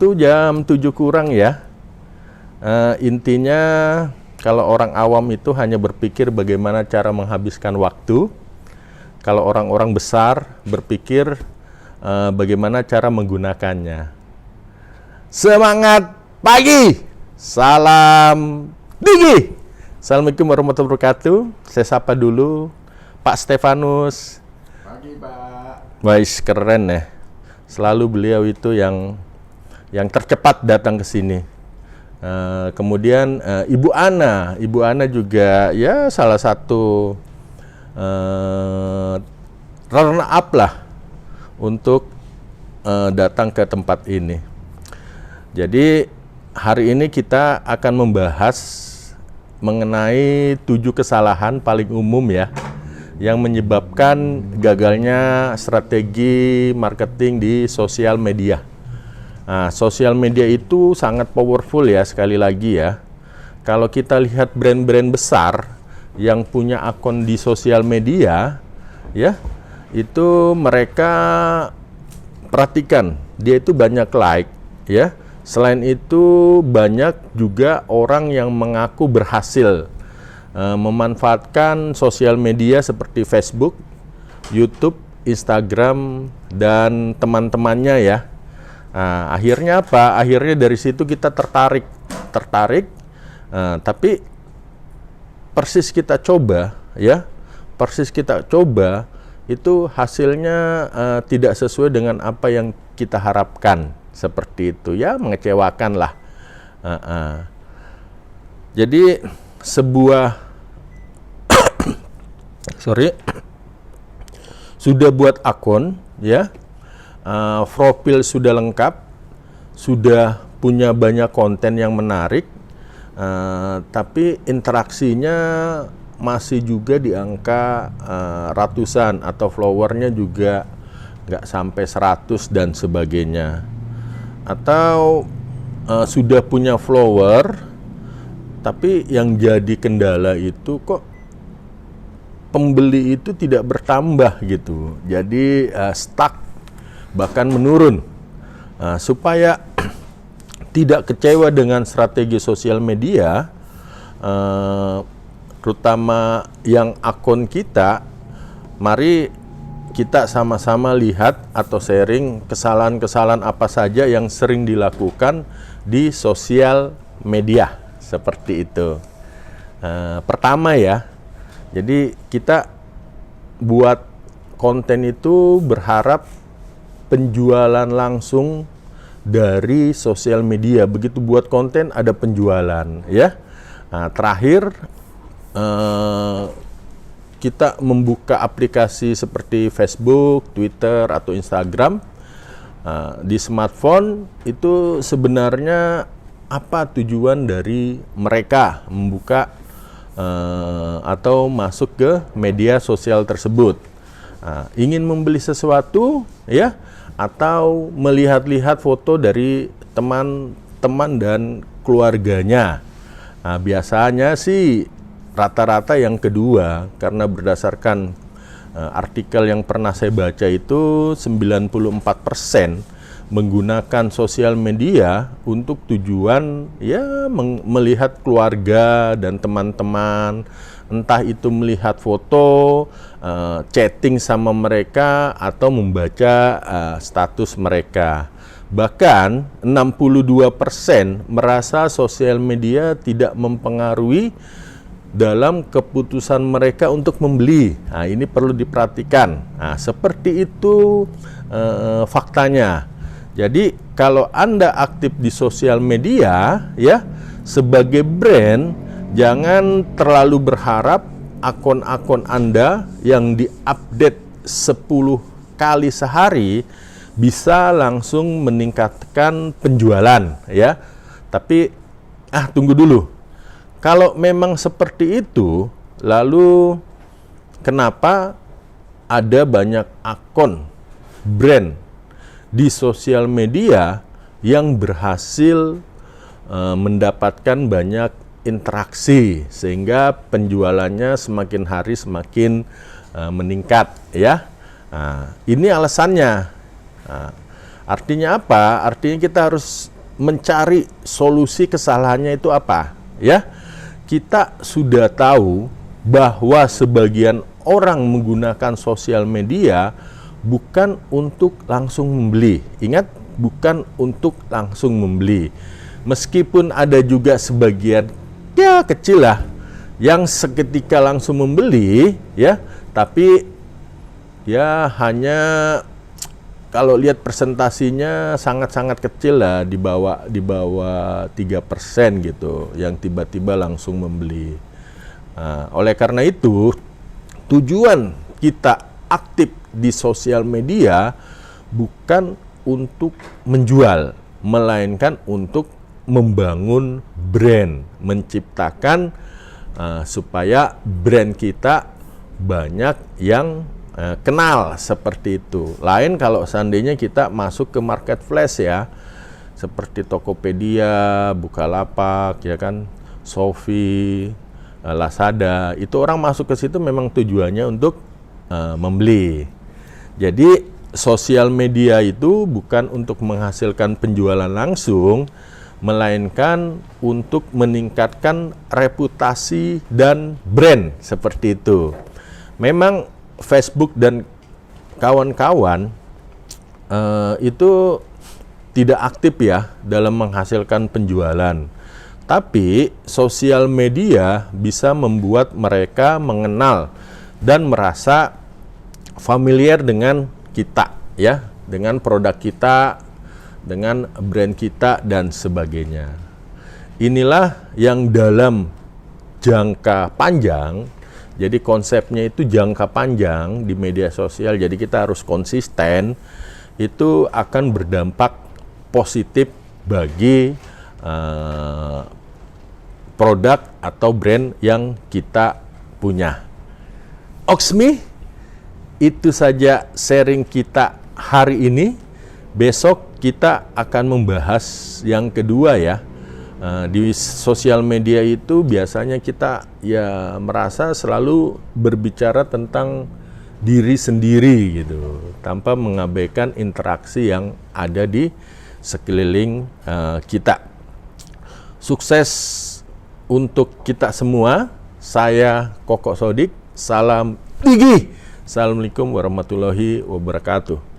itu jam 7 kurang ya. Intinya kalau orang awam itu hanya berpikir bagaimana cara menghabiskan waktu. Kalau orang-orang besar berpikir bagaimana cara menggunakannya. Semangat pagi! Salam tinggi! Assalamualaikum warahmatullahi wabarakatuh. Saya sapa dulu Pak Stefanus. Pagi, Pak. Wais, keren ya. Selalu beliau itu yang tercepat datang ke sini. Kemudian Ibu Ana juga ya salah satu runner up lah untuk datang ke tempat ini. Jadi hari ini kita akan membahas mengenai 7 kesalahan paling umum ya yang menyebabkan gagalnya strategi marketing di sosial media. Nah, sosial media itu sangat powerful ya, sekali lagi ya. Kalau kita lihat brand-brand besar yang punya akun di sosial media, ya, itu mereka perhatikan, dia itu banyak like, ya. Selain itu banyak juga orang yang mengaku berhasil memanfaatkan sosial media seperti Facebook, YouTube, Instagram, dan teman-temannya ya. Nah, akhirnya apa? Akhirnya dari situ kita tertarik, tapi persis kita coba, ya, itu hasilnya tidak sesuai dengan apa yang kita harapkan, seperti itu, ya, mengecewakan lah. Jadi sebuah, sudah buat akun, ya. Profil sudah lengkap, sudah punya banyak konten yang menarik, tapi interaksinya masih juga di angka ratusan atau followernya juga nggak sampai 100 dan sebagainya. Atau sudah punya follower, tapi yang jadi kendala itu kok pembeli itu tidak bertambah gitu, jadi stuck, bahkan menurun. Supaya tidak kecewa dengan strategi sosial media, terutama yang akun kita, mari kita sama-sama lihat atau sharing kesalahan-kesalahan apa saja yang sering dilakukan di sosial media, seperti itu. Pertama ya, jadi kita buat konten itu berharap penjualan langsung dari sosial media. Begitu buat konten ada penjualan, ya. Nah, terakhir kita membuka aplikasi seperti Facebook, Twitter, atau Instagram di smartphone. Itu sebenarnya apa tujuan dari mereka membuka atau masuk ke media sosial tersebut? Ingin membeli sesuatu, ya, atau melihat-lihat foto dari teman-teman dan keluarganya. Nah, biasanya sih rata-rata yang kedua, karena berdasarkan artikel yang pernah saya baca itu 94% menggunakan sosial media untuk tujuan ya melihat keluarga dan teman-teman, entah itu melihat foto, chatting sama mereka, atau membaca status mereka. Bahkan 62% merasa sosial media tidak mempengaruhi dalam keputusan mereka untuk membeli. Nah, ini perlu diperhatikan. Nah, seperti itu faktanya. Jadi kalau Anda aktif di sosial media, ya, sebagai brand, jangan terlalu berharap akun-akun Anda yang diupdate 10 kali sehari bisa langsung meningkatkan penjualan, ya. Tapi tunggu dulu. Kalau memang seperti itu, lalu kenapa ada banyak akun brand di sosial media yang berhasil mendapatkan banyak interaksi sehingga penjualannya semakin hari semakin meningkat, ya. Ini alasannya. Artinya apa? Artinya kita harus mencari solusi kesalahannya itu apa, ya. Kita sudah tahu bahwa sebagian orang menggunakan sosial media bukan untuk langsung membeli. Ingat, bukan untuk langsung membeli. Meskipun ada juga sebagian ya kecil lah yang seketika langsung membeli, ya, tapi ya hanya kalau lihat presentasinya sangat-sangat kecil lah, di bawah 3% gitu yang tiba-tiba langsung membeli. Nah, oleh karena itu, tujuan kita aktif di sosial media bukan untuk menjual, melainkan untuk membangun brand, menciptakan supaya brand kita banyak yang kenal, seperti itu. Lain kalau seandainya kita masuk ke marketplace, ya, seperti Tokopedia, Bukalapak, ya kan, Shopee, Lazada, itu orang masuk ke situ memang tujuannya untuk membeli. Jadi sosial media itu bukan untuk menghasilkan penjualan langsung, melainkan untuk meningkatkan reputasi dan brand, seperti itu. Memang Facebook dan kawan-kawan itu tidak aktif ya dalam menghasilkan penjualan. Tapi sosial media bisa membuat mereka mengenal dan merasa familiar dengan kita, ya, dengan produk kita, dengan brand kita dan sebagainya. Inilah yang dalam jangka panjang. Jadi konsepnya itu jangka panjang di media sosial, jadi kita harus konsisten, itu akan berdampak positif bagi produk atau brand yang kita punya. Oxmi, itu saja sharing kita hari ini. Besok kita akan membahas yang kedua, ya. Di sosial media itu biasanya kita ya merasa selalu berbicara tentang diri sendiri gitu, tanpa mengabaikan interaksi yang ada di sekeliling kita. Sukses untuk kita semua. Saya Koko Sodik. Salam tinggi. Assalamualaikum warahmatullahi wabarakatuh.